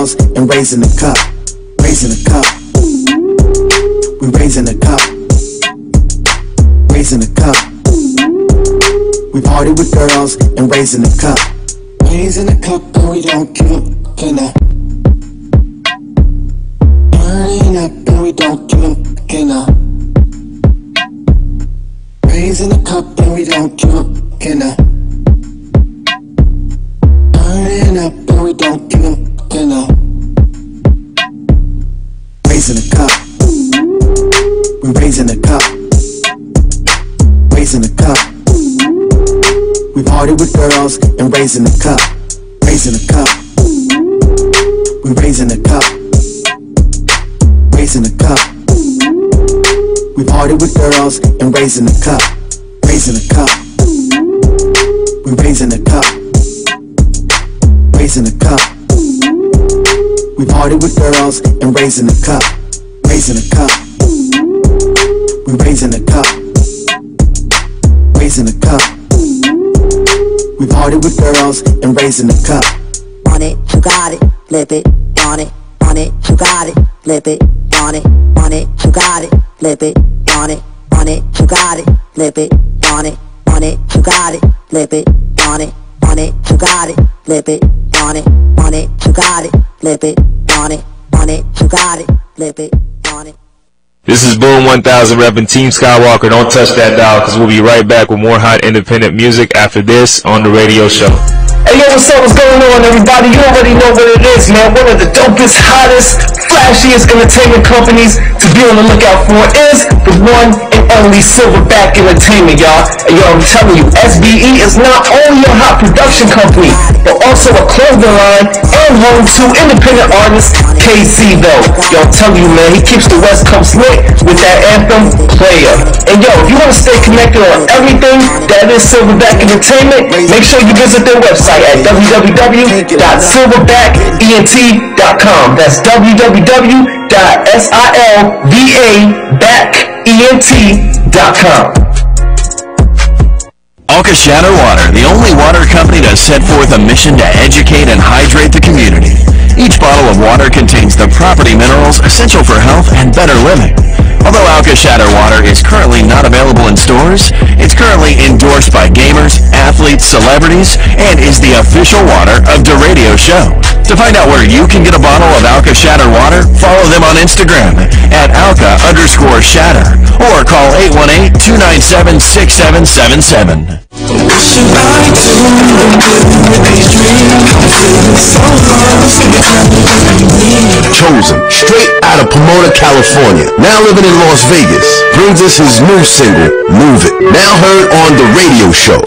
girls and raising the cup. Raising the cup. We raising the cup. Raising the cup. We party with girls and raising the cup. Raising the cup and we don't give up. Can I? Burning up and we don't give up. Can I? Raising the cup and we don't give up. Can I? Burning up and we don't give up. Can I? Raising the cup. We raising the cup. Raising the cup. We party with girls and raising the cup. Raising the cup. We raising the cup. Raising the cup. We party with girls and raising the cup. Raising the cup. We raising the cup. Raising the cup. We party with girls and raising the cup. Raising the cup. We raising the cup. Raising the cup. We party with girls and raising the cup. On it, you got it, flip it, on it, you got it, flip it, on it, you got it, flip it, on it, you got it, flip it, on it, you got it, flip it, on it, you got it, flip it, on it, you got it, flip it, on it, you got it, flip it, on it. This is Boom 1000 repping Team Skywalker. Don't touch that dial because we'll be right back with more hot independent music after this on the radio show. Hey yo, what's up? What's going on, everybody? You already know what it is, man. One of the dopest, hottest, flashiest entertainment companies to be on the lookout for is the one and only Silverback Entertainment, y'all. And yo, I'm telling you, SBE is not only a hot production company, but also a clothing line and home to independent artist KC, though. Yo, I'm telling you, man, he keeps the West Coast lit with that anthem, Player. And yo, if you want to stay connected on everything that is Silverback Entertainment, make sure you visit their website at www.silverbackent.com. That's www.silverbackent.com. Alka Shatter Water, the only water company to set forth a mission to educate and hydrate the community. Each bottle of water contains the property minerals essential for health and better living. Although Alka Shatter Water is currently not available in stores, it's currently endorsed by gamers, athletes, celebrities, and is the official water of the radio show. To find out where you can get a bottle of Alka Shatter Water, follow them on Instagram at Alka_Shatter or call 818-297-6777. Chosen, straight out of Pomona, California, now living in Las Vegas, brings us his new single, Move It, now heard on the radio show.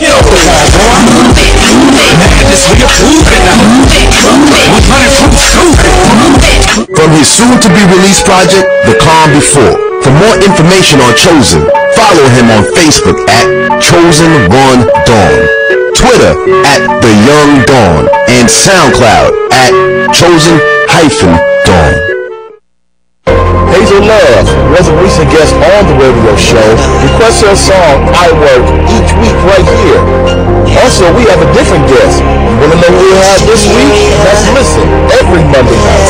From his soon-to-be-released project, The Calm Before. For more information on Chosen, follow him on Facebook at Chosen1Dawn, Twitter at The Young Dawn, and SoundCloud at Chosen-Dawn. Hazel Love was a recent guest on the radio show. Request her song, I Work, each week right here. Also, we have a different guest. You want to know who we have this week? Let's listen every Monday night.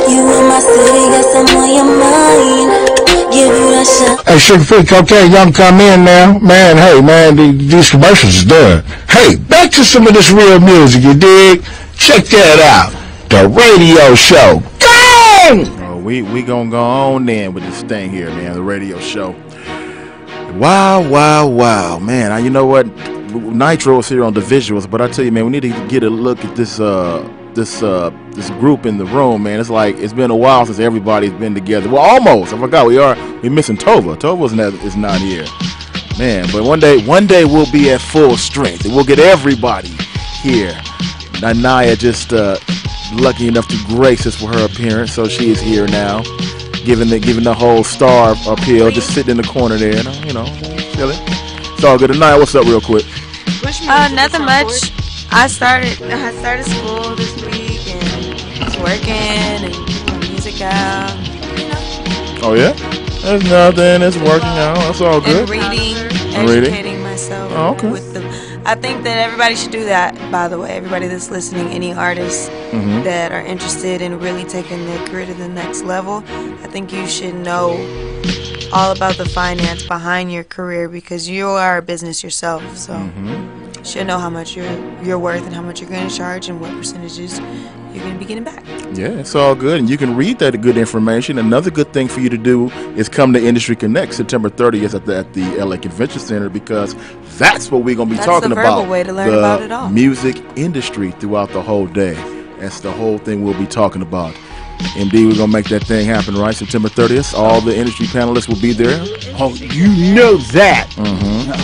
You in my city, guess I'm on your mind. Give you that shot. Hey, Sugar Free Cocaine, y'all come in now. Man, hey, man, these commercials is done. Hey, back to some of this real music, you dig? Check that out. The radio show. Go! We gonna go on then with this thing here, man. The radio show. Wow, man. You know what? Nitro is here on the visuals, but I tell you, man, we need to get a look at this group in the room, man. It's like it's been a while since everybody's been together. Well, almost. I forgot we're missing Tova. Tova's not here, man. But one day we'll be at full strength and we'll get everybody here. Naya just lucky enough to grace us with her appearance, so she is here now, giving the whole star appeal, just sitting in the corner there, chilling. It's all good. Naya, what's up, real quick? Nothing much. I started school this week and was working and putting music out. Oh yeah, there's nothing. It's working out. That's all good. And reading, educating myself. Oh, okay. I think that everybody should do that, by the way. Everybody that's listening, any artists that are interested in really taking their career to the next level, I think you should know all about the finance behind your career because you are a business yourself. So you should know how much you're worth and how much you're going to charge and what percentages you're going to be getting back. Yeah, it's all good, and you can read that good information. Another good thing for you to do is come to Industry Connect September 30th at the LA Convention Center because that's what we're going to be talking about. Way to learn about it all. Music industry throughout the whole day. That's the whole thing we'll be talking about. Indeed, we're going to make that thing happen, right? September 30th. All the industry panelists will be there. Oh, you know that.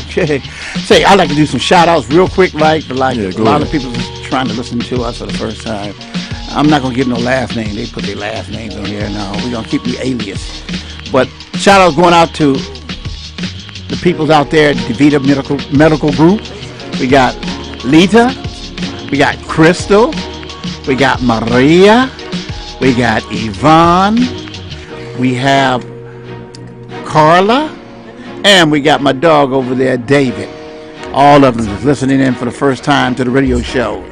Okay. Say, I'd like to do some shout-outs real quick, a lot of people trying to listen to us for the first time. I'm not going to give no last name. They put their last names on here. No, we're going to keep the alias. But shout-outs going out to the peoples out there at DeVita Medical Group. We got Lita. We got Crystal. We got Maria. We got Yvonne, we have Carla, and we got my dog over there, David. All of them is listening in for the first time to the radio show.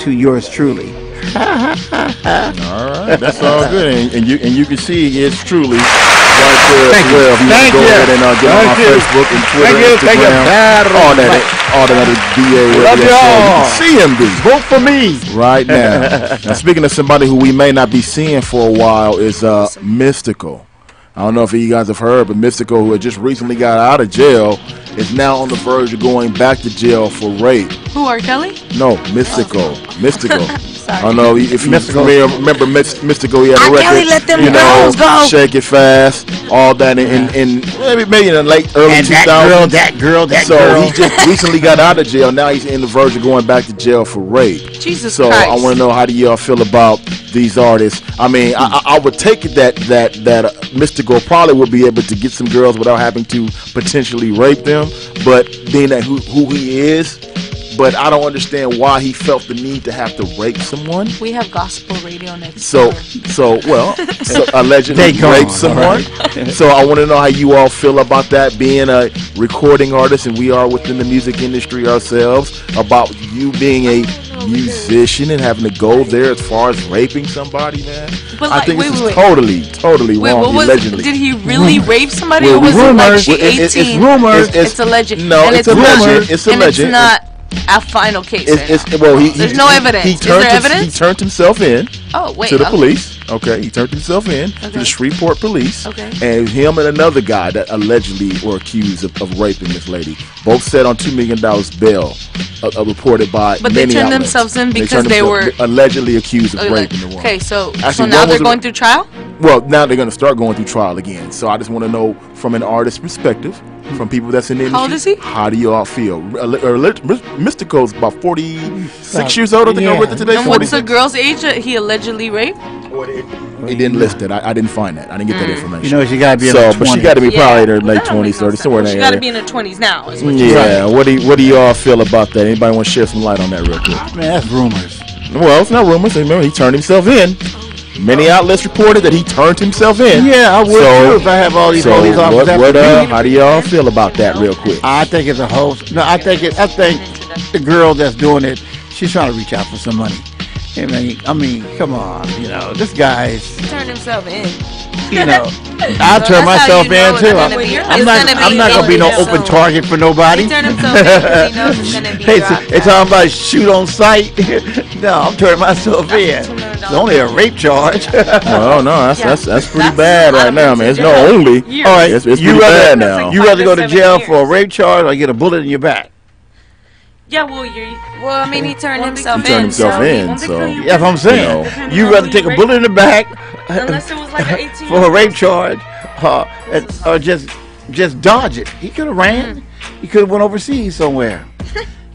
To yours truly. All right, that's all good, and you can see it's truly right there as well. If you Thank go you. ahead and get on my Facebook and Twitter, Instagram, all that DA Love radio y'all. show. You can see him, Vote for me right now. Now, speaking of somebody who we may not be seeing for a while is Mystical. I don't know if you guys have heard, but Mystical, who had just recently got out of jail, is now on the verge of going back to jail for rape. Who, R. Kelly? No, Mystical. Mystical. Sorry. I don't know if you remember Mystical. He had a R. record, Kelly let them girls go. Shake It Fast, all that in maybe in the late early and 2000s. that girl. So he just recently got out of jail. Now he's in the verge of going back to jail for rape. Jesus so Christ. I want to know, how do y'all feel about these artists? I mean, I would take it that Mystical probably would be able to get some girls without having to potentially rape them, but being that who he is. But I don't understand why he felt the need to have to rape someone. We have gospel radio next So allegedly rape someone. Right. So I want to know how you all feel about that, being a recording artist, and we are within the music industry ourselves, about you being a musician and having to go there as far as raping somebody, man. But I think this is totally wrong. Allegedly. Did he really rape somebody, Well, or was it like she 18? It's rumors. It's alleged. No, and it's alleged. It's alleged. And it's not a final case. There's no evidence. Is there evidence? He turned himself in. Oh, wait, to the police. Okay, he turned himself in to the Shreveport police. Okay. And him and another guy that allegedly were accused of raping this lady. Both set on $2 million bail, reported by But many they turned outlets. themselves in because they were allegedly accused of raping the woman. Okay, so Actually, now they're going through trial? Well, now they're going to start going through trial again. So I just want to know, from an artist's perspective, from people that's in the industry, how old is he? How do you all feel? Mystico's about 46 years old, I think I read it today. And what's the girl's age that he allegedly raped? He didn't list it. I didn't find that. I didn't get that information. You know, she got to be in her 20s. But she got to be probably in her late 20s, 30s, somewhere in that She area. got to be in her 20s now. Is what you're Yeah. saying. What do y'all feel about that? Anybody want to share some light on that real quick? Man, that's rumors. Well, it's not rumors. Remember, he turned himself in. Many outlets reported that he turned himself in. Yeah, I would too if I have all these police officers. How do y'all feel about that real quick? I think it's a hoax. No, I think the girl that's doing it, she's trying to reach out for some money. I mean, come on, this guy's. He turned himself in. I turn myself in too. I'm not gonna be no open target for nobody. He turned himself in because he knows it's gonna be It's talking about shoot on sight. No, I'm turning myself in. It's only a rape charge. Oh no, that's pretty bad right now, man. It's no only. All right, it's pretty bad now. You rather go to jail for a rape charge or get a bullet in your back? Yeah, well, I mean, he turned himself in. He turned himself in, so that's what I'm saying. You rather take a bullet in the back, unless it was like an 18 for a rape charge, or just dodge it. He could have ran. He could have went overseas somewhere.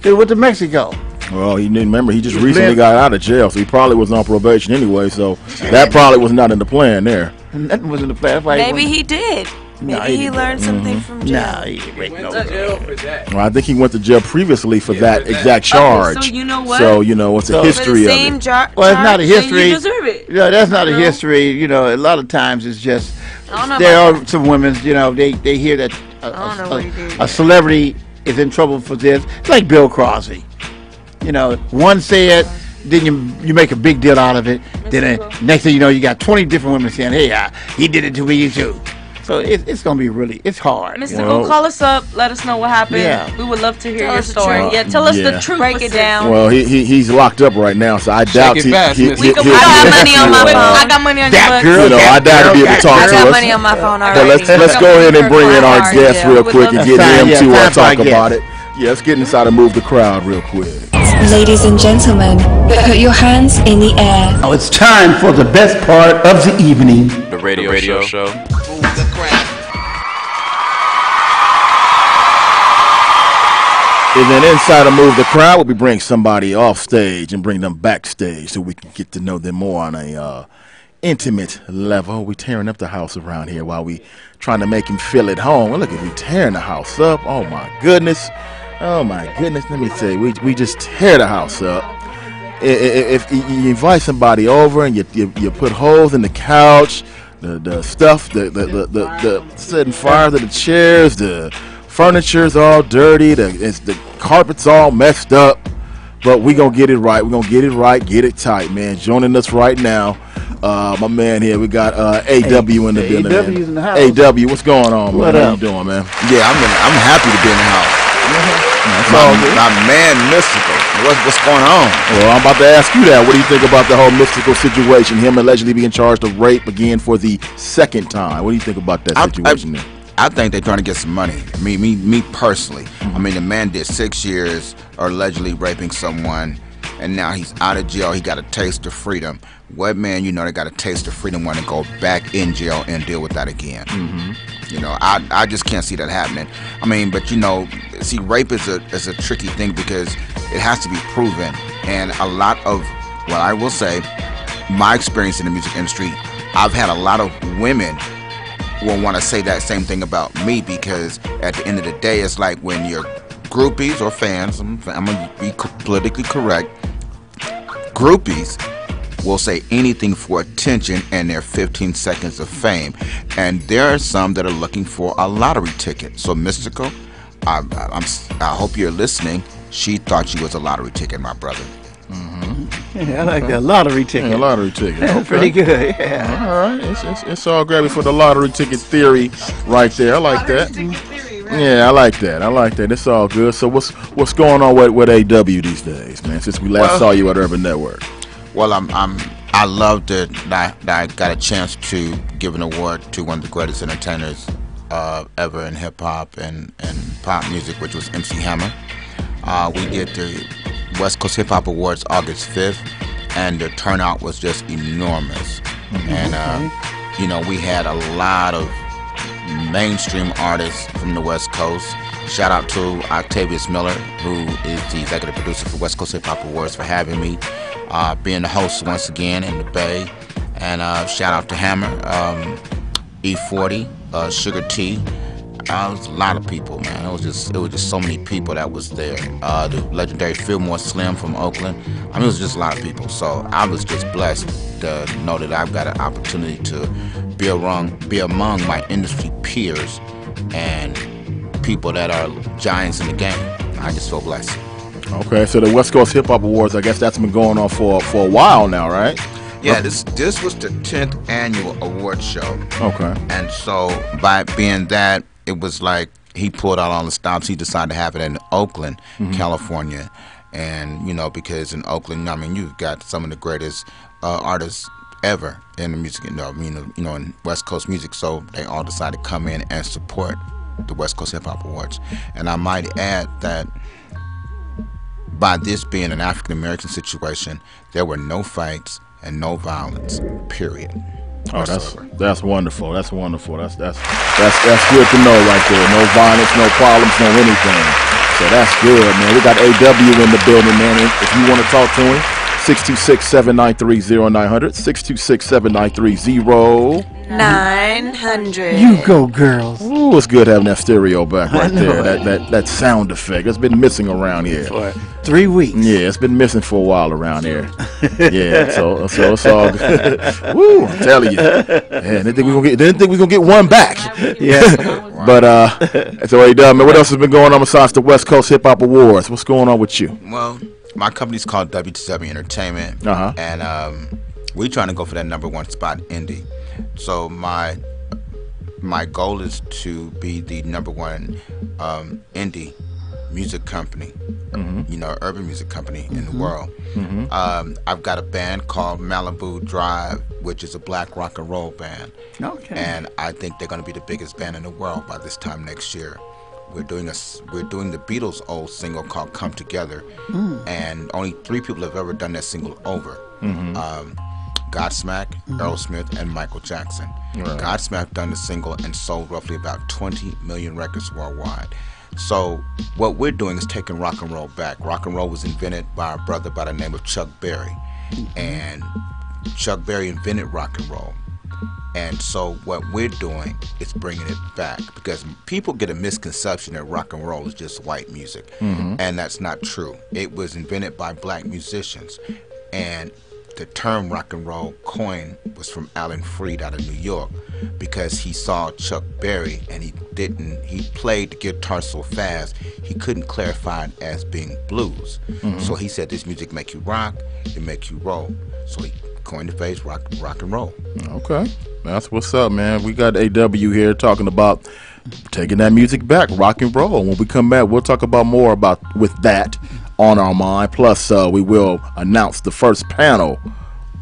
Could have went to Mexico. Well, he didn't remember. He just recently got out of jail, so he probably was on probation anyway. So that probably was not in the plan there. Nothing was in the plan. Maybe he did. Maybe he learned something from jail. Nah, he went to jail for that. Well, I think he went to jail previously for that exact charge. Okay, so you know what? So it's a history of it. Well, it's not a history. You deserve it. Yeah, that's not a history. A lot of times it's just there are some women. They hear that a celebrity is in trouble for this. It's like Bill Crosby. You know, one said, then you make a big deal out of it. Then next thing you know, you got 20 different women saying, hey, he did it to me too. So it's going to be really, it's hard. Mystical, call us up. Let us know what happened. Yeah. We would love to hear your story. Yeah, tell us the truth. Break it down. Well, he's locked up right now, so I doubt I got money on my phone. I got money on your phone. You know, I doubt he'll be able to talk to us. I got money on my phone already. But let's go ahead and bring in our guest real quick and get him to talk about it. Yeah, let's get inside and move the crowd real quick. Ladies and gentlemen, put your hands in the air. Now it's time for the best part of the evening. The radio show. And then inside of Move the Crowd, we'll be bringing somebody off stage and bring them backstage so we can get to know them more on a intimate level. We tearing up the house around here while we trying to make him feel at home. Well, look at we tearing the house up. Oh my goodness. Oh my goodness. Let me tell you, we just tear the house up. If you invite somebody over and you put holes in the couch, the stuff, the setting fire to the chairs, the furniture's all dirty, the carpet's all messed up, but we gonna get it right. We're gonna get it right, get it tight, man. Joining us right now, my man here, we got AW in the building. AW's in the house. AW, what's going on, what man? Up? How you doing, man? Yeah, I'm happy to be in the house. My man, Mystical. What's going on? Well, I'm about to ask you that. What do you think about the whole Mystical situation? Him allegedly being charged of rape again for the second time. What do you think about that situation there? I think they're trying to get some money. Me personally. I mean, the man did 6 years allegedly raping someone, and now he's out of jail. He got a taste of freedom. What man, you know, they got a taste of freedom want to go back in jail and deal with that again? You know, I just can't see that happening. I mean, but you know, see, rape is a tricky thing because it has to be proven, and a lot of, well, I will say, my experience in the music industry, I've had a lot of women will want to say that same thing about me, because at the end of the day, it's like when you're groupies or fans, I'm going to be politically correct, groupies will say anything for attention and their 15 seconds of fame. And there are some that are looking for a lottery ticket. So Mystical, I hope you're listening. She thought she was a lottery ticket, my brother. Yeah, I like that lottery ticket. Yeah, lottery ticket. That's Okay. pretty good. Yeah. All right, it's all gravy for the lottery ticket theory right there. I like that. Yeah, I like that. I like that. It's all good. So what's going on with AW these days, man? Since we last saw you at Urban Network. Well, I love that I got a chance to give an award to one of the greatest entertainers ever in hip hop and pop music, which was MC Hammer. We did the West Coast Hip Hop Awards August 5th, and the turnout was just enormous. And you know, we had a lot of mainstream artists from the West Coast. Shout out to Octavius Miller, who is the executive producer for West Coast Hip Hop Awards, for having me, being the host once again in the Bay. And shout out to Hammer, E40, Sugar T. It was a lot of people, man. It was just so many people that was there. The legendary Fillmore Slim from Oakland. I mean, it was just a lot of people. So I was just blessed to know that I've got an opportunity to be among my industry peers and people that are giants in the game. I just feel blessed. Okay, so the West Coast Hip Hop Awards, I guess that's been going on for a while now, right? Yeah, this was the 10th annual award show. Okay. And so by being that, it was like he pulled out all the stops. He decided to have it in Oakland, California. And, you know, because in Oakland, I mean, you've got some of the greatest artists ever in the music, you know, in West Coast music. So they all decided to come in and support the West Coast Hip Hop Awards. And I might add that by this being an African American situation, there were no fights and no violence, period. Oh, that's wonderful. That's wonderful. That's good to know right there. No violence, no problems, no anything. So that's good, man. We got AW in the building, man. If you want to talk to him, 626-793-0900. 626-793-0900. 900. You go, girls. Ooh, it's good having that stereo back right there. That sound effect. It's been missing around here. For 3 weeks. Yeah, it's been missing for a while around here. Yeah, so it's all good. Woo, I'm telling you. Yeah, didn't think we were gonna get one back. Yeah. But that's already done, man. What else has been going on besides the West Coast Hip Hop Awards? What's going on with you? Well, my company's called W2W Entertainment, and we're trying to go for that #1 spot in indie. So my goal is to be the #1 indie music company, urban music company in the world. I've got a band called Malibu Drive, which is a black rock and roll band. Okay. And I think they're going to be the biggest band in the world by this time next year. We're doing the Beatles' old single called "Come Together," and only 3 people have ever done that single over. Godsmack, Aerosmith, and Michael Jackson. Right. Godsmack done the single and sold roughly about 20 million records worldwide. So what we're doing is taking rock and roll back. Rock and roll was invented by a brother by the name of Chuck Berry, and Chuck Berry invented rock and roll. And so what we're doing is bringing it back, because people get a misconception that rock and roll is just white music, and that's not true. It was invented by black musicians, and the term rock and roll coin was from Alan Freed out of New York, because he saw Chuck Berry and he played the guitar so fast he couldn't clarify it as being blues. So he said, this music make you rock, it make you roll. So he coined the phrase rock and roll. Okay, that's what's up, man. We got AW here talking about taking that music back, rock and roll. When we come back, we'll talk about more about with that on our mind. Plus, we will announce the first panel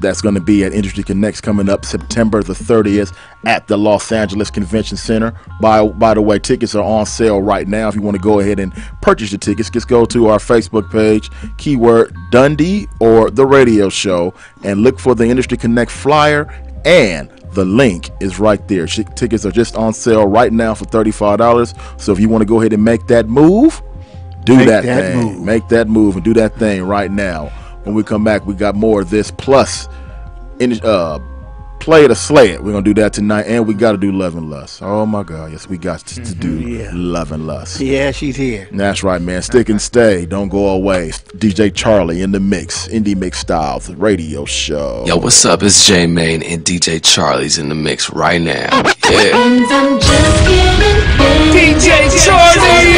that's going to be at Industry Connects coming up September the 30th at the Los Angeles Convention Center. By the way, tickets are on sale right now. If you want to go ahead and purchase the tickets, just go to our Facebook page, keyword Dundee or The Radio Show, and look for the Industry Connect flyer, and the link is right there. Tickets are just on sale right now for $35. So if you want to go ahead and make that move, Make that move and do that thing right now. When we come back, we got more of this, plus Play It or Slay It. We're going to do that tonight, and we got to do Love and Lust. Oh, my God. Yes, we got to do Love and Lust. Yeah, she's here. That's right, man. Stick and stay. Don't go away. DJ Charlie in the mix. Indie Mix Styles, the radio show. Yo, what's up? It's J Main, and DJ Charlie's in the mix right now. Yeah. DJ Charlie!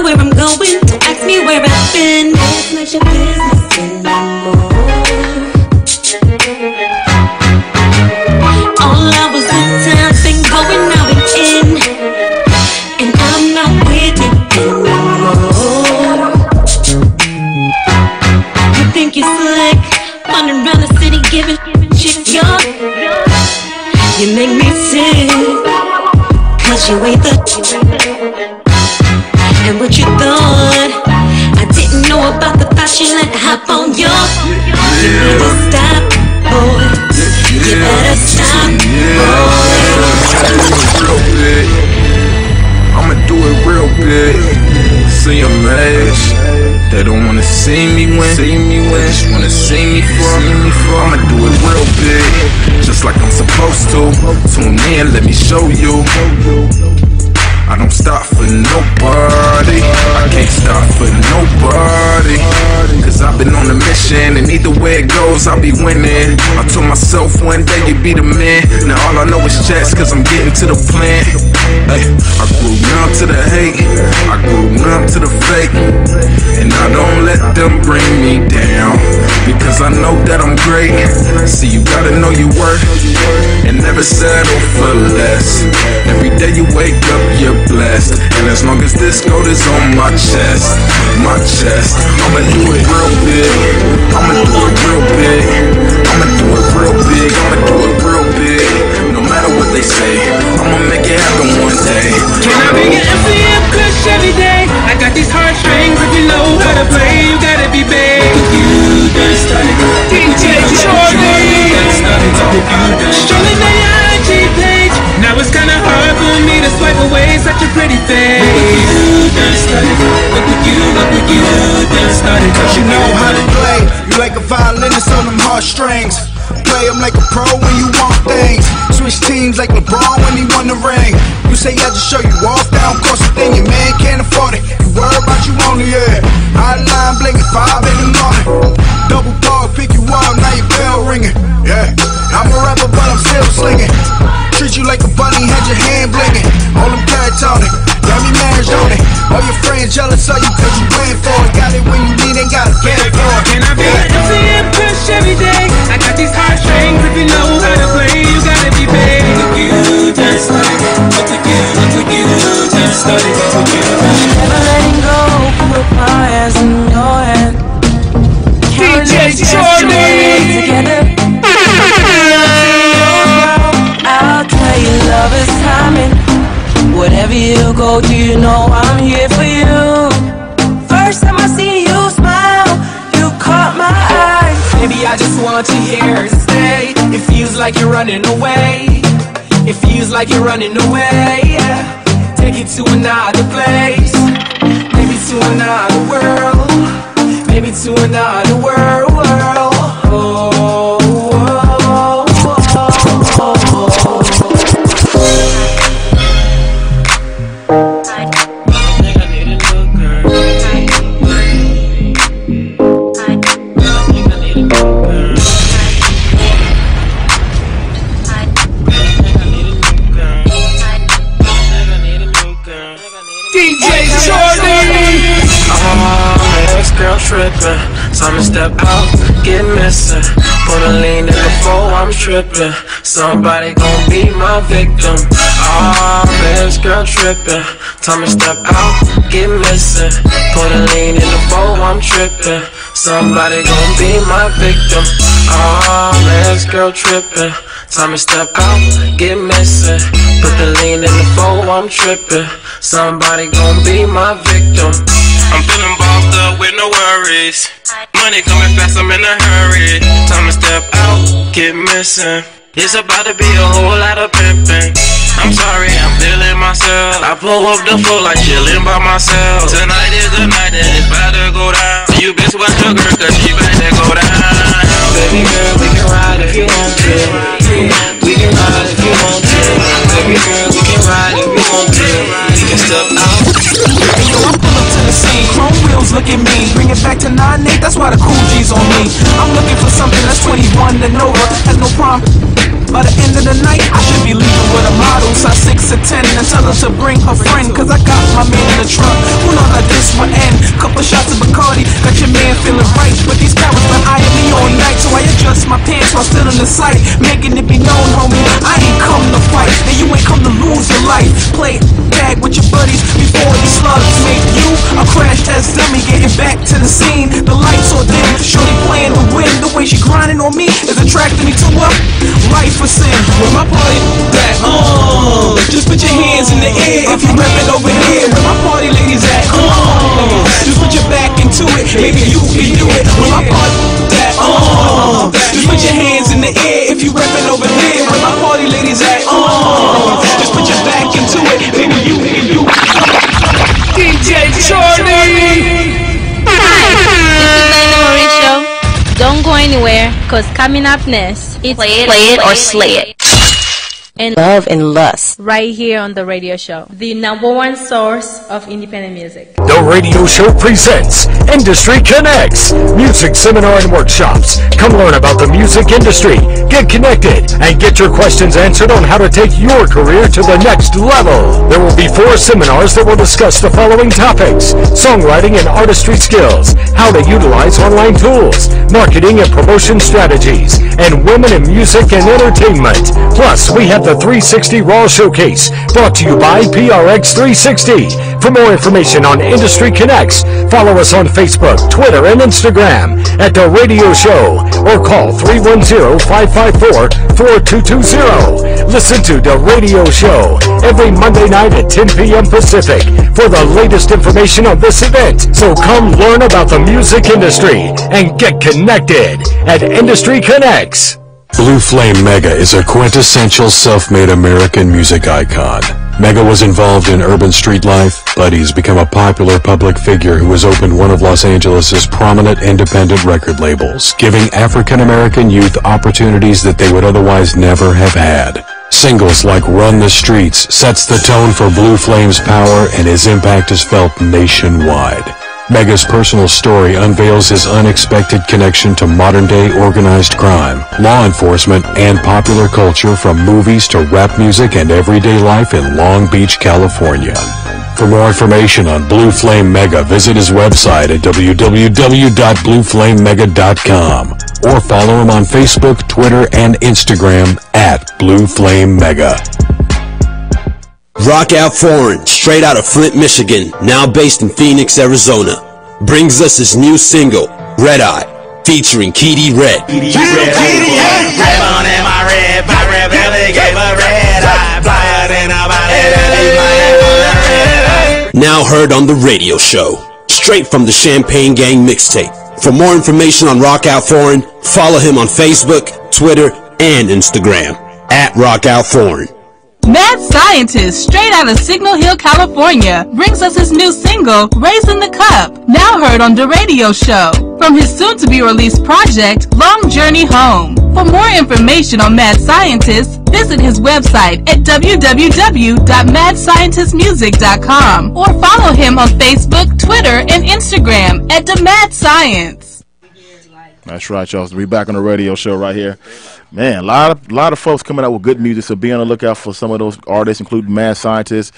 Where I'm going, don't ask me where I've been. It's not your business anymore. All hours of time been going out and in, and I'm not with it anymore. You think you're slick, running around the city giving chicks your. You make me sick, 'cause you ain't the. And what you thought, I didn't know about the thoughts you let hop on your. You need to stop, boy. You better stop, boy. I'ma do it real big. See a match. They don't wanna see me win. They just wanna see me fall. I'ma do it real big, just like I'm supposed to. Tune in, let me show you. I don't stop for nobody. I can't stop for nobody. Cause I've been on a mission, and either way it goes, I'll be winning. I told myself one day you'd be the man. Now all I know is chess, cause I'm getting to the plan. Hey, I grew numb to the hate, I grew numb to the fake, and I don't let them bring me down, because I know that I'm great. See, you gotta know your worth, and never settle for less. Every day you wake up, you're blessed, and as long as this gold is on my chest, I'ma do it real big. I'ma do it real big. I'ma do it real big. I'ma do it real big. No matter what they say, I'ma make it happen one day. Can I bring an MCM kush every day? I got these heartstrings, if you know how to play, you gotta be big. strings. Play him like a pro when you want things. Switch teams like LeBron when he won the ring. You say I just show you off, that don't cost a thing. Your man can't afford it. You worry about you only, yeah. Hotline blinking 5 in the morning. Double dog pick you up, now your bell ringing. Yeah, I'm a rapper but I'm still slinging. Treat you like a bunny, had your hand blinking. All them carrots on it, got me marriage on it. All your friends jealous of you cause you went for it. Got it when you need, ain't got a bed for it. Can I be an MC and push every day? I got these heartstrings, if you know how to play, you gotta be paid. You just started, look at you just started. Never letting go, put my hands in your hand. DJ Charlie! Together. I'll tell you love is timing. Whatever you go do, you know I'm here for you. First time I see you smile, you caught my eye. Baby, I just want you here to stay. It feels like you're running away. It feels like you're running away, yeah. Take it to another place. Maybe to another world. Maybe to another world. Oh, oh, DJ Charlie! Girl trippin', time to step out, get missing. Put a lean in the floor, I'm trippin'. Somebody gon' be my victim. Oh, this girl trippin', time to step out, get missing. Put a lean in the floor, I'm trippin'. Somebody gon' be my victim. Oh, this girl trippin', time to step out, get missing. Put the lean in the floor, I'm trippin'. Somebody gon' be my victim. I'm feeling bossed up with no worries. Money coming fast, I'm in a hurry. Time to step out, get missing. It's about to be a whole lot of pimping. I'm sorry, I'm feeling myself. I pull up the floor like chillin' by myself. Tonight is the night that it's about to go down. You bitch watch your girl cause she about to go down. Baby girl, we can ride if you want to. We can ride if you want to. Baby girl, we can ride if you want to. We can step out. I'm pull up to the scene, chrome wheels look at me. Bring it back to 9-8, that's why the cool G's on me. I'm looking for something that's 21 and over, has no problem. By the end of the night, I should be leaving with a model, size 6 or 10, and tell her to bring her friend, cause I got my man in the trunk. Who knows how this will end? Couple shots of Bacardi, got your man feeling right. But these cowards been eyeing me all night, so I adjust my pants while still in the sight, making it be known, homie, I ain't come to fight, and you ain't come to lose your life. Play tag with your buddies before these slugs make you a crash test dummy. Getting back to the scene, the lights all dim, shorty playing to win. The way she grinding on me is attracting me to her. Life for sin, where my party at? Just put your hands in the air if you reppin' over here. Where my party ladies at? Just put your back into it, maybe you can do it. Where my party at? Just put your hands in the air if you reppin' over here. Where my party ladies at? Just put your back into it, maybe you can do it. DJ Charlie! Don't go anywhere, cause coming up next, it's Play It or Slay It. And Love and Lust. Right here on the radio show, the #1 source of independent music. The radio show presents Industry Connects, music seminar and workshops. Come learn about the music industry, get connected, and get your questions answered on how to take your career to the next level. There will be 4 seminars that will discuss the following topics: songwriting and artistry skills, how to utilize online tools, marketing and promotion strategies, and women in music and entertainment. Plus, we have the 360 Raw Showcase, brought to you by PRX 360. For more information on Industry Connects, follow us on Facebook, Twitter, and Instagram at The Radio Show, or call 310-554-4220. Listen to The Radio Show every Monday night at 10 p.m. Pacific for the latest information on this event. So come learn about the music industry and get connected at Industry Connects. Blue Flame Mega is a quintessential self-made American music icon. Mega was involved in urban street life, but he's become a popular public figure who has opened one of Los Angeles' prominent independent record labels, giving African-American youth opportunities that they would otherwise never have had. Singles like Run the Streets sets the tone for Blue Flame's power, and his impact is felt nationwide. Mega's personal story unveils his unexpected connection to modern-day organized crime, law enforcement, and popular culture, from movies to rap music and everyday life in Long Beach, California. For more information on Blue Flame Mega, visit his website at www.blueflamemega.com or follow him on Facebook, Twitter, and Instagram at Blue Flame Mega. Rock Out Foreign, straight out of Flint, Michigan, now based in Phoenix, Arizona, brings us his new single, Red Eye, featuring Keedy Red. Now heard on the radio show, straight from the Champagne Gang mixtape. For more information on Rock Out Foreign, follow him on Facebook, Twitter, and Instagram at Rock Out Foreign. Mad Scientist, straight out of Signal Hill, California, brings us his new single, Raising the Cup, now heard on the radio show, from his soon-to-be-released project, Long Journey Home. For more information on Mad Scientist, visit his website at www.madscientistmusic.com or follow him on Facebook, Twitter, and Instagram at The Mad Science. That's right, y'all. So we back on the radio show right here. Man, a lot of folks coming out with good music, so be on the lookout for some of those artists, including Mad Scientist,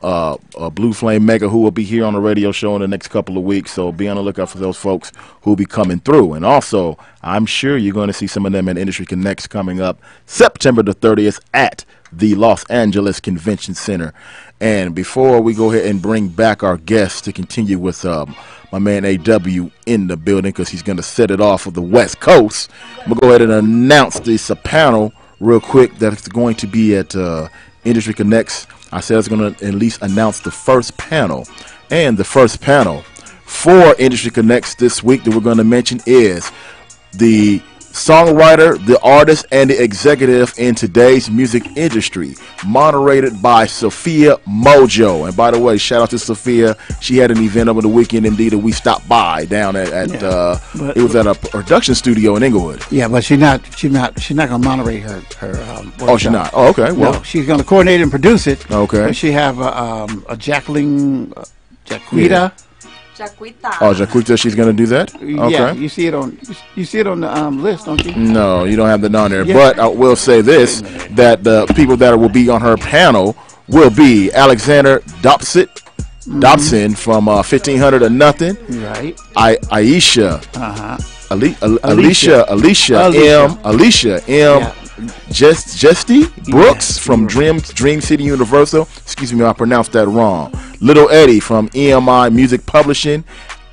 Blue Flame Mega, who will be here on the radio show in the next couple of weeks. So be on the lookout for those folks who will be coming through. And also, I'm sure you're going to see some of them in Industry Connects coming up September the 30th at the Los Angeles Convention Center. And before we go ahead and bring back our guests to continue with my man AW in the building, because he's going to set it off of the West Coast, I'm going to go ahead and announce this panel real quick that's going to be at Industry Connects. I said I was going to at least announce the first panel. And the first panel for Industry Connects this week that we're going to mention is the songwriter, the artist, and the executive in today's music industry, moderated by Sophia Mojo. And by the way, shout out to Sophia. She had an event over the weekend, indeed, that we stopped by down at it was at a production studio in Inglewood. Yeah, but she's not gonna moderate her oh, she's not. Oh, okay. Well, no, she's gonna coordinate and produce it. Okay. But she have a Jaquita. Yeah. Oh, Jaquita, she's gonna do that. Okay. Yeah, you see it on the list, don't you? No, you don't have that on there. Yeah. But I will say this: that the people that will be on her panel will be Alexander Dobson from 1500 to Nothing. Right. Aisha. Alicia M. Jesty Brooks from Dream City Universal. Excuse me, I pronounced that wrong. Little Eddie from EMI Music Publishing.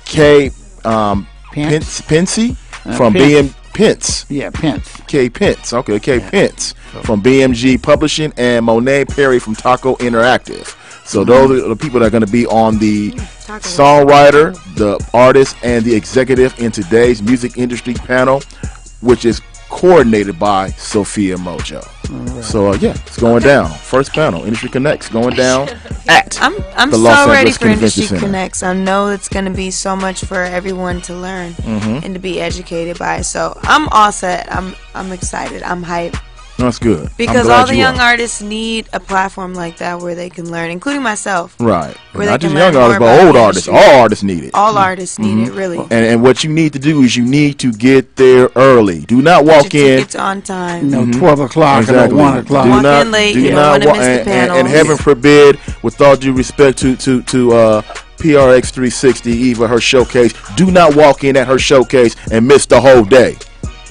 K. Pensy from BM Pence. Yeah, Pence. K. Pence. Okay, K. Pence from BMG Publishing, and Monet Perry from Taco Interactive. So those are the people that are going to be on the songwriter, the artist, and the executive in today's music industry panel, which is coordinated by Sophia Mojo. Right. So yeah, it's going down. First panel, Industry Connects, going down at I'm the Los so Angeles ready for Convention Industry Center. Connects. I know it's going to be so much for everyone to learn and to be educated by. So I'm all set. I'm excited. I'm hyped. That's good. Because all the young artists need a platform like that where they can learn, including myself. Right. Where Not they just can young learn artists, more but about old the artists. industry. All artists need it. All artists need it, really. And what you need to do is you need to get there early. Do not walk in. It's on time. No, 12 o'clock or 1 o'clock. Walk in late. You don't want to miss the panels. And heaven forbid, with all due respect to PRX 360, Eva, her showcase, do not walk in at her showcase and miss the whole day.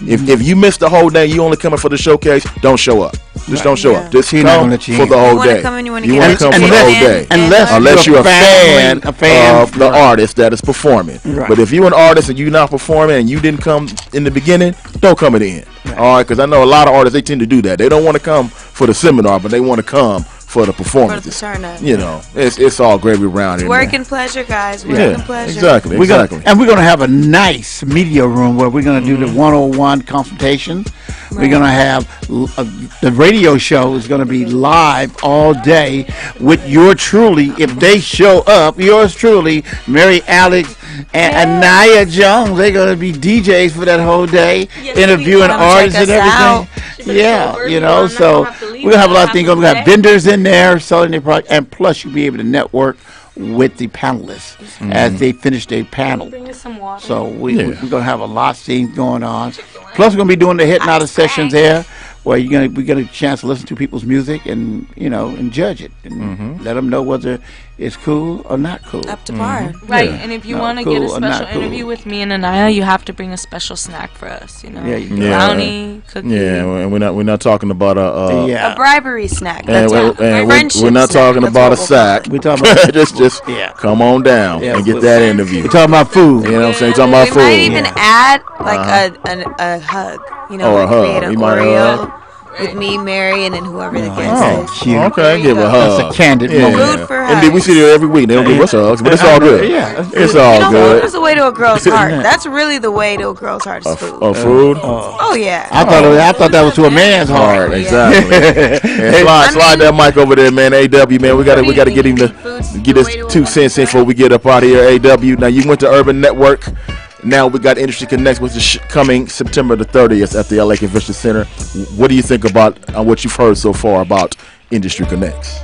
If you miss the whole day, you only coming for the showcase, don't show up. Just don't show up. Just come for the whole day. You want to come for the whole day. Unless you're a fan of the artist that is performing. Right. But if you're an artist and you're not performing and you didn't come in the beginning, don't come at the end. All right, because I know a lot of artists, they tend to do that. They don't want to come for the seminar, but they want to come for the performances. You know, it's all gravy around here. Work and pleasure, guys. Work and pleasure. Exactly. We're gonna have a nice media room where we're going to do the 101 consultation We're going to have the radio show is going to be live all day with your truly, if they show up, yours truly, Mary Alex and Anaya Jones. They're going to be DJs for that whole day, interviewing artists and everything. Yeah, you know, so we're going to have a lot of things. We're going to have vendors in there selling their product, and plus you'll be able to network with the panelists as they finish their panel. So we're going to have a lot of things going on. Plus, we're going to be doing the Hit and Out of sessions there, where we get a chance to listen to people's music and, you know, and judge it and let them know whether it's cool or not cool. Up to par. Right, and if you want to get a special interview with me and Anaya, you have to bring a special snack for us, you know. Brownie, cookie. Yeah, and we're not talking about a bribery snack. And we're not talking about a sack. We're talking about just come on down and get that interview. We're talking about food. You know what I'm saying? We're talking about food. We might even add like a hug. You know, or a hug. Create an Oreo with me, Mary, and then whoever that gets it. Cute. Okay, give a hug. That's a candid moment. Food for hugs. Indeed, we see it every week. They don't give us hugs, but it's all good. Yeah, it's all good. There's a way to a girl's heart. That's really the way to a girl's heart is food. Oh, food? Oh yeah. I thought that was to a man's heart. Exactly. Slide that mic over there, man. AW, man. We gotta get him to get his 2 cents in before we get up out of here. AW. Now you went to Urban Network. Now we got Industry Connects, which is coming September the 30th at the LA Convention Center. What do you think about what you've heard so far about Industry Connects?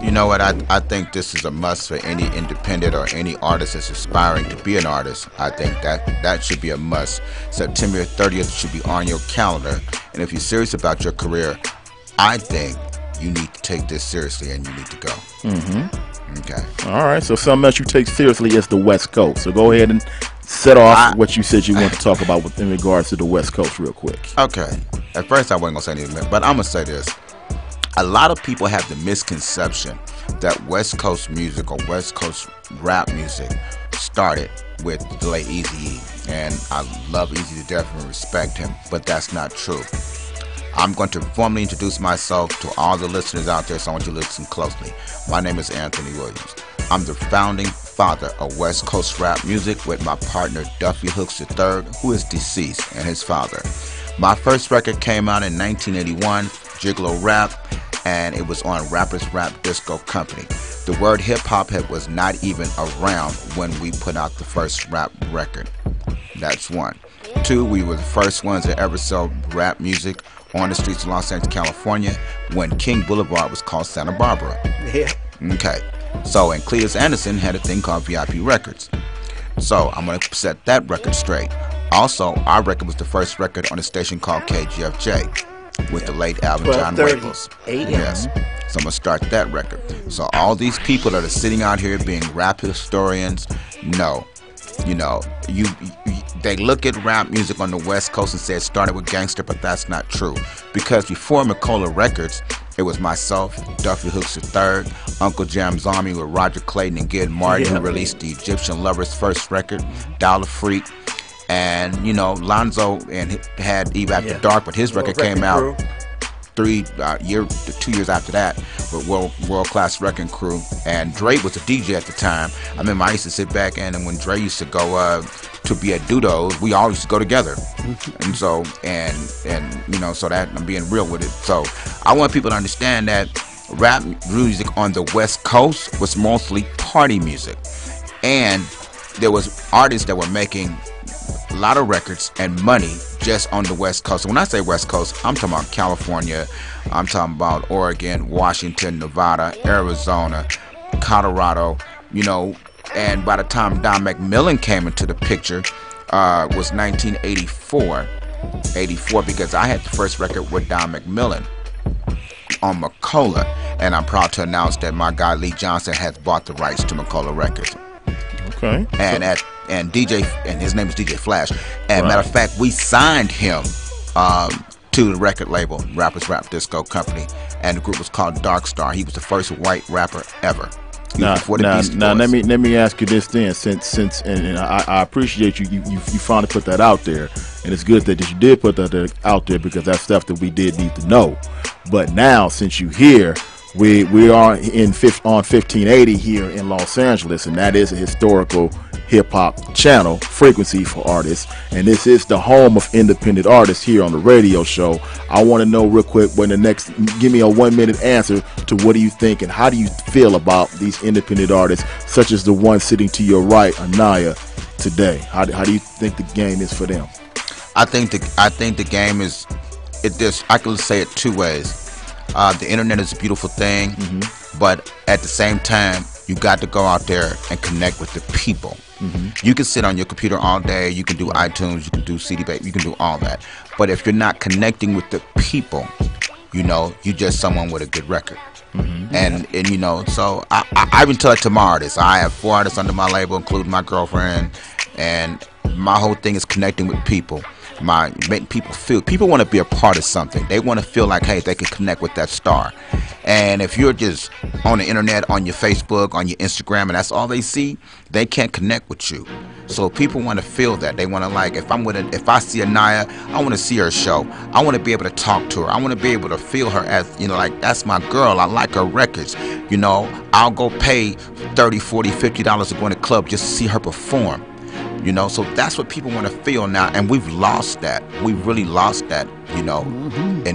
You know what? I think this is a must for any independent or any artist that's aspiring to be an artist. I think that should be a must. September 30th should be on your calendar. And if you're serious about your career, I think you need to take this seriously and you need to go. Mm-hmm. Okay. All right. So something else you take seriously is the West Coast. So go ahead and set off what you said you want to talk about in regards to the West Coast real quick. Okay. At first I wasn't going to say anything, but I'm going to say this. A lot of people have the misconception that West Coast music or West Coast rap music started with the late Eazy-E. And I love Eazy to death and respect him, but that's not true. I'm going to formally introduce myself to all the listeners out there, so I want you to listen closely. My name is Anthony Williams. I'm the founding father of West Coast rap music with my partner Duffy Hooks III, who is deceased, and his father. My first record came out in 1981, Gigolo Rap, and it was on Rappers Rap Disco Company. The word hip-hop was not even around when we put out the first rap record. That's one. Two, we were the first ones to ever sell rap music on the streets of Los Angeles, California, when King Boulevard was called Santa Barbara. Yeah. Okay. So, and Cletus Anderson had a thing called VIP Records. So, I'm going to set that record straight. Also, our record was the first record on a station called KGFJ with the late Alvin John Waples. Yes. So, I'm going to start that record. So, all these people that are sitting out here being rap historians, no. You know, they look at rap music on the West Coast and say it started with gangster, but that's not true. Because before Macola Records, it was myself, Duffy Hooks III, Uncle Jam's Army with Roger Clayton and Gid Martin, who released the Egyptian Lover's first record, Dollar Freak. And, you know, Lonzo and had Eve After Dark, but his record came out 2 years after that with World Class Wrecking Crew. And Dre was a DJ at the time. I remember I used to sit back and when Dre used to go to be at Dudo's, we all used to go together. And so, and you know, so that I'm being real with it. So I want people to understand that rap music on the West Coast was mostly party music. And there was artists that were making a lot of records and money just on the West Coast. And when I say West Coast, I'm talking about California, I'm talking about Oregon, Washington, Nevada, Arizona, Colorado, you know. And by the time Don McMillan came into the picture, was 1984, because I had the first record with Don McMillan on Macola, and I'm proud to announce that my guy Lee Johnson has bought the rights to Macola Records. Okay. And DJ, and his name is DJ Flash. And matter of fact, we signed him to the record label, Rappers Rap Disco Company, and the group was called Dark Star. He was the first white rapper ever. Now let me ask you this then, since and I appreciate you finally put that out there, and it's good that you did put that out there because that's stuff that we did need to know. But now, since you here, we are on 1580 here in Los Angeles, and that is a historical hip-hop channel, Frequency for Artists, and this is the home of independent artists here on the radio show. I want to know real quick, give me a 1-minute answer to what do you think and how do you feel about these independent artists, such as the one sitting to your right, Anaya, today. How do you think the game is for them? I think the game is, I can say it two ways. The internet is a beautiful thing, but at the same time, you got to go out there and connect with the people. You can sit on your computer all day, you can do iTunes, you can do CD Baby, you can do all that. But if you're not connecting with the people, you're just someone with a good record. And so I even tell it to my artists. I have 4 artists under my label, including my girlfriend, and my whole thing is connecting with people. Making people want to be a part of something. They want to feel like, hey, they can connect with that star. And if you're just on the internet, on your Facebook, on your Instagram, and that's all they see, they can't connect with you. So people want to feel that. They want to, like, if I see Anaya, I want to see her show. I want to be able to talk to her. I want to be able to feel her as, like, that's my girl. I like her records. I'll go pay $30, $40, $50 to go in a club just to see her perform. So that's what people want to feel now, and we've lost that. We've really lost that, in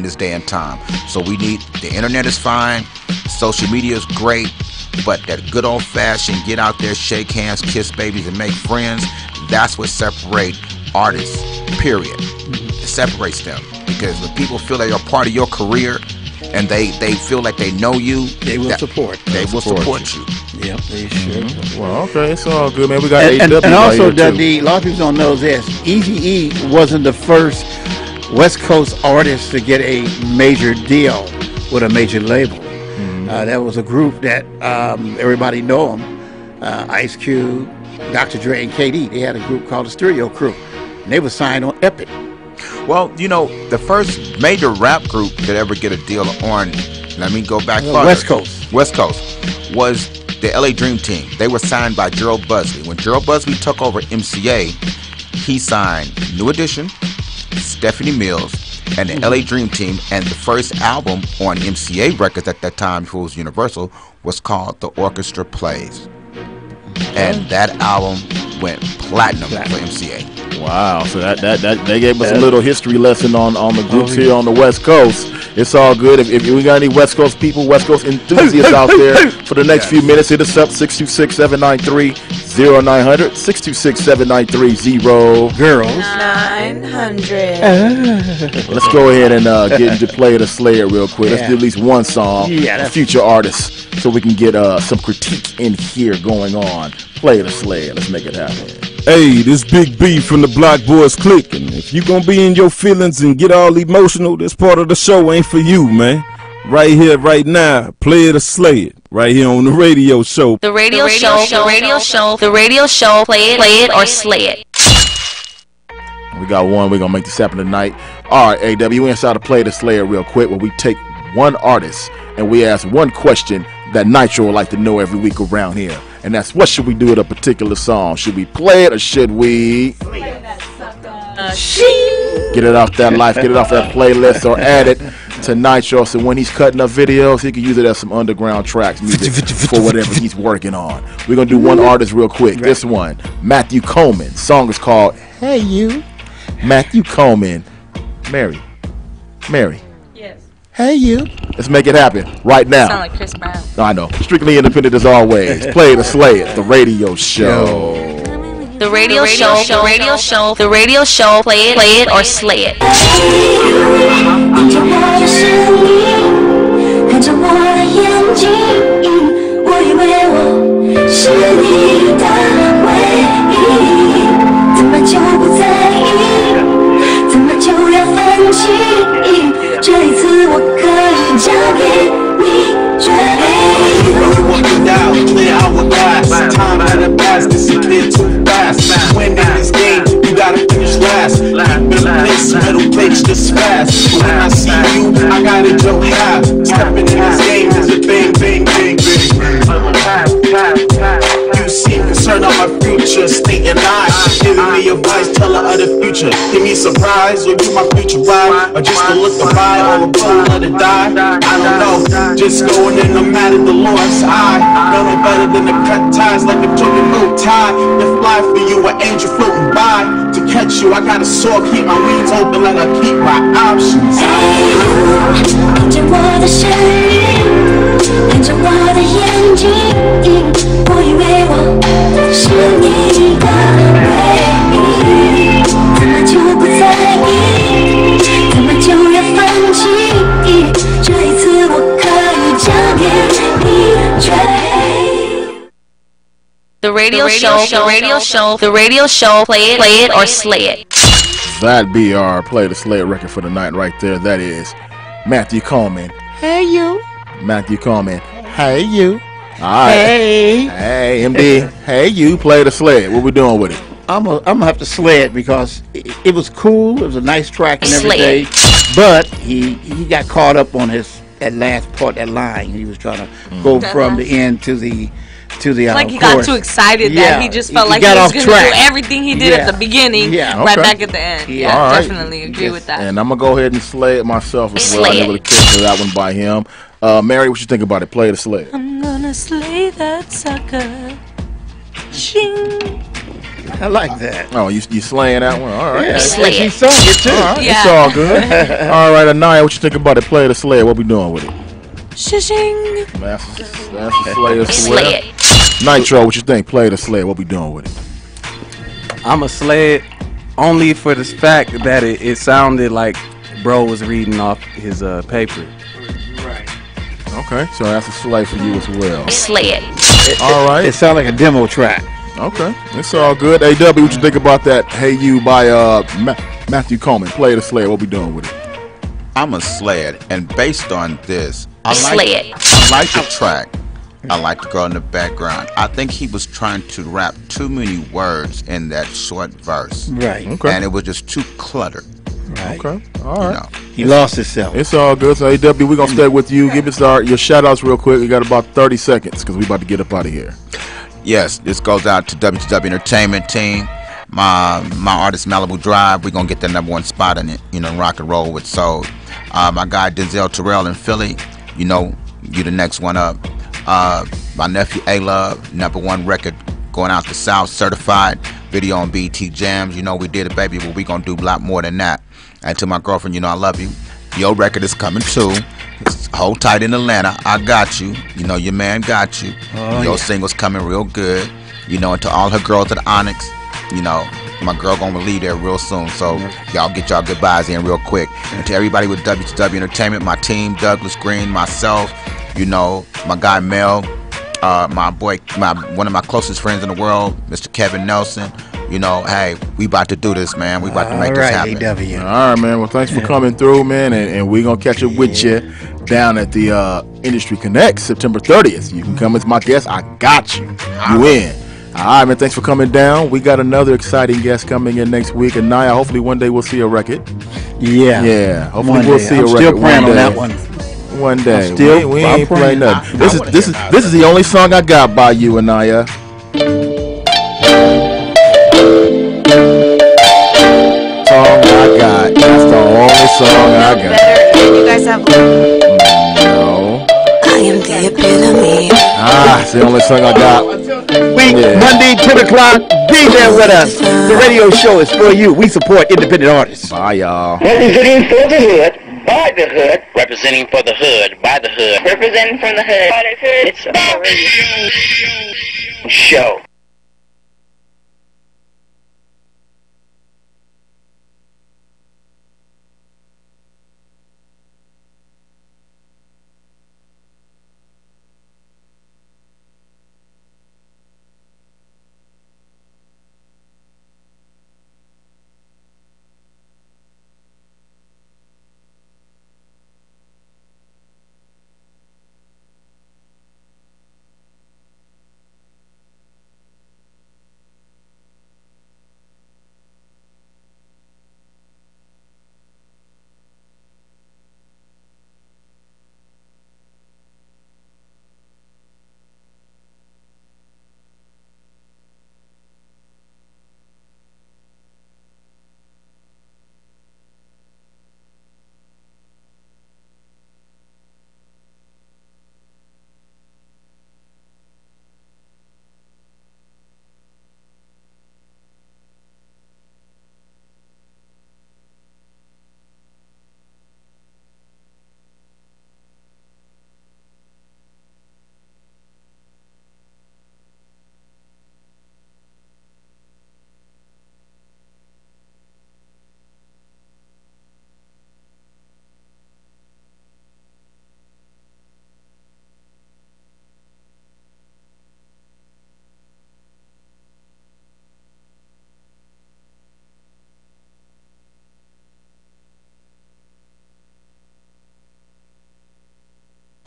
this day and time. So the internet is fine, social media is great, but that good old-fashioned get out there, shake hands, kiss babies, and make friends, that's what separates artists, period. It separates them, because when people feel they are part of your career, and they feel like they know you, they will support you. Yep, they sure. Well, okay, it's all good, man. We got and also, a lot of people don't know this. Eazy-E wasn't the first West Coast artist to get a major deal with a major label. That was a group that everybody know them. Ice Cube, Dr. Dre, and KD. They had a group called the Stereo Crew, and they were signed on Epic. Well, the first major rap group that ever get a deal on, let me go back farther. West Coast was the LA Dream Team. They were signed by Gerald Buzzley. When Gerald Buzzley took over MCA, he signed New Edition, Stephanie Mills, and the LA Dream Team. And the first album on MCA Records at that time, before it was Universal, was called The Orchestra Plays. And that album went platinum for MCA. Wow, so that they gave us a little history lesson on the groups here on the West Coast. It's all good. If we got any West Coast people, West Coast enthusiasts out there for the next few minutes, hit us up, 626-793-0900, 626-793-0 girls 900. Let's go ahead and get into Play the Slayer real quick. Let's do at least one song, future artists, so we can get some critique in here going on. Play the Slayer. Let's make it happen. Hey, this Big B from the Block Boys Clique, and if you gonna be in your feelings and get all emotional, this part of the show ain't for you, man. Right here, right now, Play It or Slay It, right here on the radio show. The radio show, play it or slay it. We got one, we're gonna make this happen tonight. Alright, AW, we inside to Play the Slayer real quick, where we take one artist and we ask one question that Nitro would like to know every week around here. And that's, what should we do with a particular song? Should we play it or should we get it off that life, get it off that playlist, or add it to Nitro, so when he's cutting up videos, he can use it as some underground tracks, music for whatever he's working on. We're going to do one artist real quick. This one, Matthew Coleman. Song is called Hey You. Matthew Coleman. Mary. Yes. Hey you. Let's make it happen right now. Sound like Chris Brown. I know. Strictly independent as always. Play it or slay it. The radio show. The radio show, play it or slay it. Time had a blast, disappeared too fast. When in this game, you gotta finish last. Middle place just fast. When I see you, I gotta jump high. Stepping in this game is a bang, bang, bang, bang. You seem concerned, I'm my future, stating lies. Giving me advice, tell her of the future. Give me a surprise, or you my future wife. Or just to look to buy, or a bull, let it die. I don't know, just going in, I'm mad at the Lord's eye. Know no better than to cut ties like a token bow tie. To fly for you, an angel floating by. To catch you, I got a sword, keep my wings open like I keep my options. 언제 원하시니 언제 원하 현지 보이 외워 신이가 왜怎么就不在意怎么就要放弃这一次我可以交给你追 The radio show, play it or slay it. That be our play the slay it record for the night right there. That is Matthew Coleman. Hey you. Matthew Coleman. Hey you. All right. Hey MD. Hey you. Play the slay it. What we doing with it? I'm gonna have to slay it because it was cool. It was a nice track and everything. But he got caught up on that last part, that line. He was trying to go from the end to the like he got too excited that he just felt like he was going to do everything he did at the beginning right back at the end. Yeah, definitely agree with that. And I'm going to go ahead and slay it myself as well. I never kicked that one by him. Mary, what you think about it? Play the slay it. I'm going to slay that sucker. Shing. I like that. Oh, you slaying that one? All right. Yeah, he sung it too. All right. It's all good. All right, Anaya, what you think about it? Play the slay it. What we doing with it? Shing. That's the slay it. Nitro, what you think? Play the slay it. What we doing with it? I'm a slay it only for the fact that it sounded like bro was reading off his paper. Right. Okay, so that's a slay for you as well. Slay it. All right. It sounded like a demo track. Okay, it's all good. AW, what you think about that? Hey You by Matthew Coleman. Play the slay it. What we doing with it? I'm a slay it, and based on this, I like the track. I like the girl in the background. I think he was trying to rap too many words in that short verse. Right. Okay. And it was just too cluttered. Right. Okay. All right. He lost himself. It's all good. So, AW, we're going to stay with you. Give us your shout-outs real quick. We got about 30 seconds because we about to get up out of here. Yes, this goes out to WTW Entertainment team. My artist Malibu Drive. We're going to get the #1 spot in it, rock and roll with Soul. My guy Denzel Terrell in Philly. You the next one up. My nephew A-Love, #1 record going out the South, certified video on BT Jams. We did it, baby, but we gonna do a lot more than that. And to my girlfriend, I love you. Your record is coming too. Hold tight in Atlanta. I got you. Your man got you. Your single's coming real good. And to all her girls at Onyx, my girl gonna leave there real soon. So y'all get y'all goodbyes in real quick. And to everybody with WTW Entertainment, my team, Douglas Green, myself, my guy Mel, my boy, one of my closest friends in the world, Mr. Kevin Nelson. Hey, we about to do this, man. We about to make this happen. AW. All right, man. Well, thanks for coming through, man. And we're going to catch up with you down at the Industry Connect September 30th. You can come as my guest. I got you. You in. All right, man. Thanks for coming down. We got another exciting guest coming in next week. And Naya, hopefully one day we'll see a record. Yeah. Yeah. Hopefully we'll see a record. Still praying on that one. One day. We ain't playing nothing. This is the only song I got by you, Anaya. Song I got. That's the only song I got. You guys have no. I am the epitome. It's the only song I got. Monday, 10 o'clock. Be there with us. The radio show is for you. We support independent artists. Bye, y'all. Representing for the hood, by the hood. Representing for the hood, by the hood. Representing from the hood, by the hood. It's a radio show.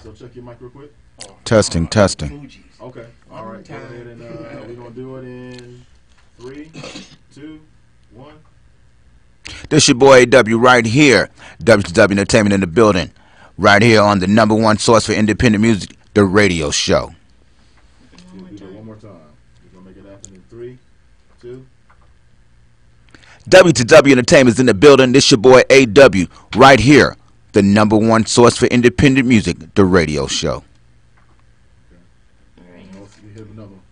So check your mic real quick. Testing. Okay. All right. Go ahead and we're gonna do it in 3, 2, 1. This your boy AW right here. WTW Entertainment in the building. Right here on the #1 source for independent music, The Radio Show. One more time. We're gonna make it happen in 3, 2. WTW Entertainment is in the building. This your boy AW right here. The #1 source for independent music, The Radio Show. Okay. You hit another one.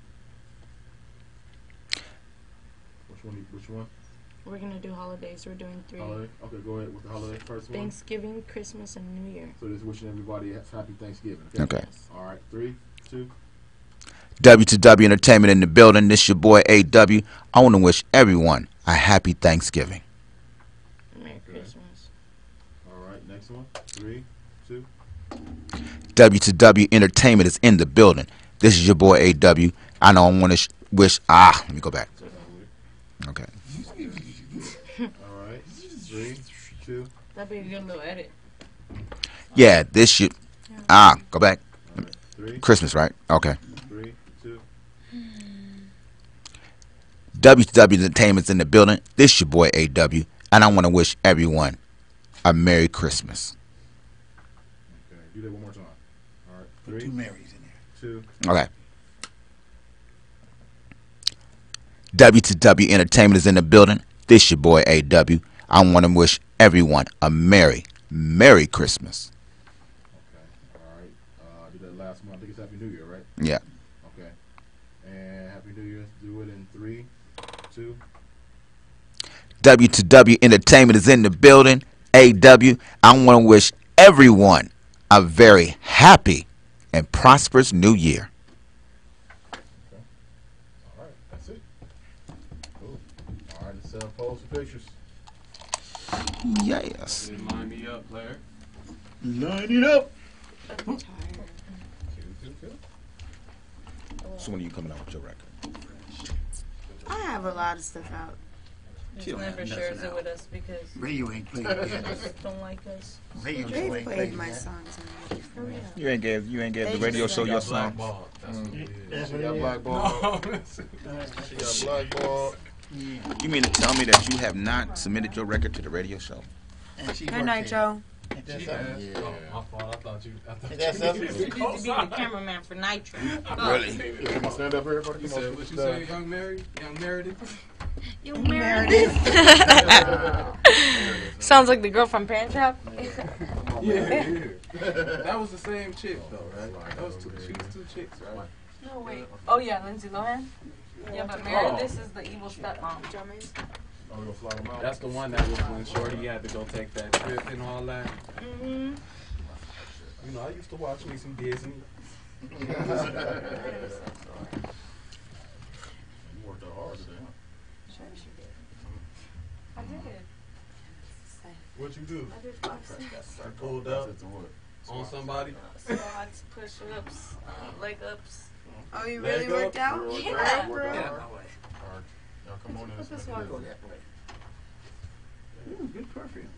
Which one? We're going to do holidays. We're doing 3. Holiday? Okay, go ahead with the holiday first one. Thanksgiving, Christmas, and New Year. So just wishing everybody a happy Thanksgiving. Okay. All right, 3, 2. WTW Entertainment in the building. This your boy AW. I want to wish everyone a happy Thanksgiving. Merry Christmas. All right, next one. 3, 2. WTW Entertainment is in the building. This is your boy AW. I know I want to wish. Let me go back. Okay. All right, 3, 2. That'd be a good little edit. Yeah, this shit. Go back. Right, Christmas, right? Okay. 3, 2. WTW Entertainment's in the building. This is your boy AW, and I want to wish everyone a Merry Christmas. Okay, do that one more time. All right, 3. 2 Marys in there. 2. Okay. WTW Entertainment is in the building. This is your boy AW. I want to wish everyone a Merry Christmas. Okay, all right. Do that last one. I think it's Happy New Year, right? Yeah. Okay. And Happy New Year. Do it in 3, 2. WTW Entertainment is in the building. AW, I want to wish everyone a very happy and prosperous new year. Okay. All right, that's it. Cool. All right, let's pose the pictures. Yes. Line me up, player. Line it up. So when are you coming out with your record? I have a lot of stuff out. Just never shares it with us because Radio ain't played it yet. don't like us. Radio They ain't played played my yet. songs already. You ain't gave the radio show your song. She got blackballed. She got blackballed. You mean to tell me that you have not submitted your record to the radio show? Good night, Joe. Ain't that something? Yeah. My fault. I thought you That's something. You used to be the cameraman for Nitro. Really? Come on, stand up here, everybody. You Come on, said what you say, Young Meredith? You Meredith. Sounds like the girl from Pan Shop. Yeah. That was the same chick though, right? That was two chicks, right? No, wait. Oh, yeah, Lindsay Lohan? Yeah, but Meredith is the evil stepmom. Oh, we gonna fly them out. That's the one that was when Shorty had to go take that trip and all that. Mm-hmm. You know, I used to watch me some Disney. You worked out hard today, huh? I did. What'd you do? I did boxing. You pulled up on somebody. Squats, push-ups, leg ups. Oh, you really worked out? Yeah. Bro. Y'all come on in. Put this one. Ooh, good perfume.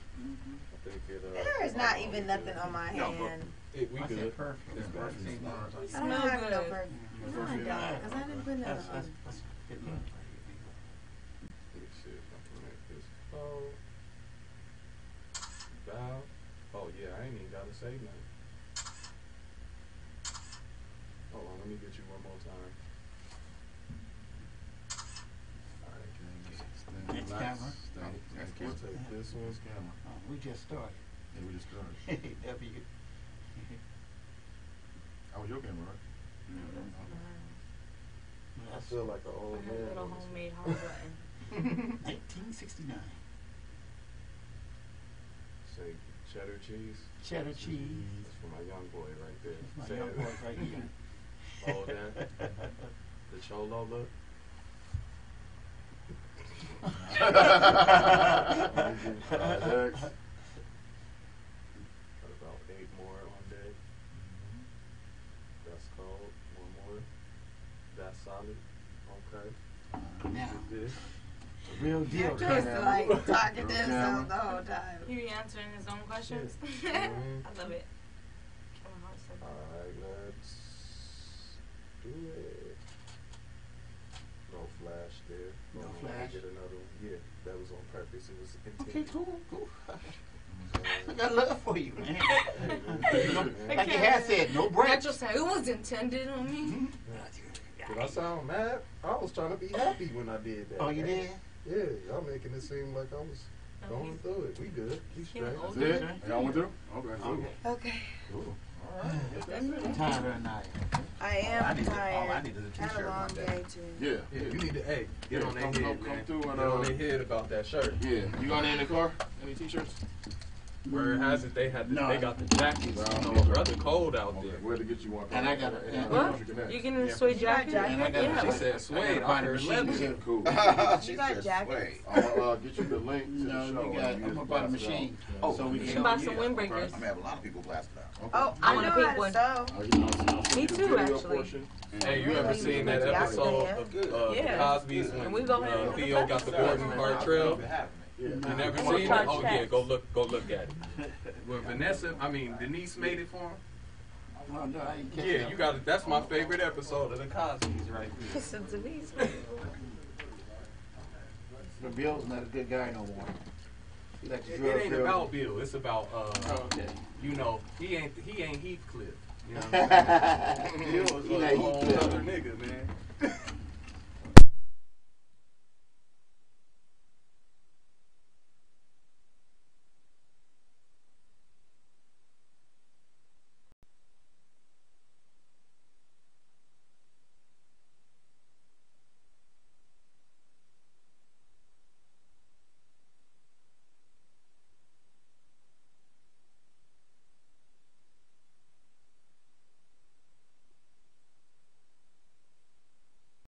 There is not even nothing on my hand. We good. Perfect. It's good. I don't have no perfume. No, I don't, because I didn't put nothing on. Oh yeah, I ain't even gotta say nothing. Hold on, let me get you one more time. Next camera. We'll take this one's camera. Oh, we just started. Yeah, we just started. W. That was your camera, right? I feel like an old I have a man. little homemade hot button. 1969. Say cheddar cheese. Cheddar cheese. That's for my young boy right there. My Say young it. boy right here. Oh, that. The cholo look. About 8 more on deck. That's cold. 1 more. That's solid. Okay. Now, This. the real deal. Just like talking to himself the whole time. He be answering his own questions. Mhm. I love it. Alright, let's do it. No flash there. No flash. Get another one. Yeah, that was on purpose. It was intended. Okay, cool. I got love for you, man. Like your hat said, no breaks. Just say it was intended on me. Did I sound mad? I was trying to be happy when I did that. Oh, you did? Yeah, y'all making it seem like I was going through it. We good. We straight. That's it? Y'all went through? Okay. Okay. Cool. All right. Tired or not? I am tired. I needed a t-shirt Had a long one day. day too. Yeah. You need to, get on their head, come through and get on their head about that shirt. Yeah. You got any in the car? Any t-shirts? Where it has it, they got the jackets. Brother cold out there. Where to get you one? And I got You getting a suede jacket? She said suede. I heard leather. Cool. She got jackets. I'll get you the link to the show. No, I'm gonna buy the machine. So we You can buy some windbreakers. I'm gonna have a lot of people blasting out. Oh, I I want a know pink how one. to sew. Me too, actually. Hey, you ever seen that episode of Cosby's when Theo got the Gordon Gartrell? You never seen it? Oh yeah, go look at it. When Denise made it for him. No, I ain't Yeah, you got it. That's my favorite episode of the Cosby's right there. Listen to me. But Bill's not a good guy no more. He like to It drug ain't Bill. about Bill. It's about okay. you know, he ain't Heathcliff. You know what I'm saying? Bill was He a like whole Heathcliff. other nigga, man.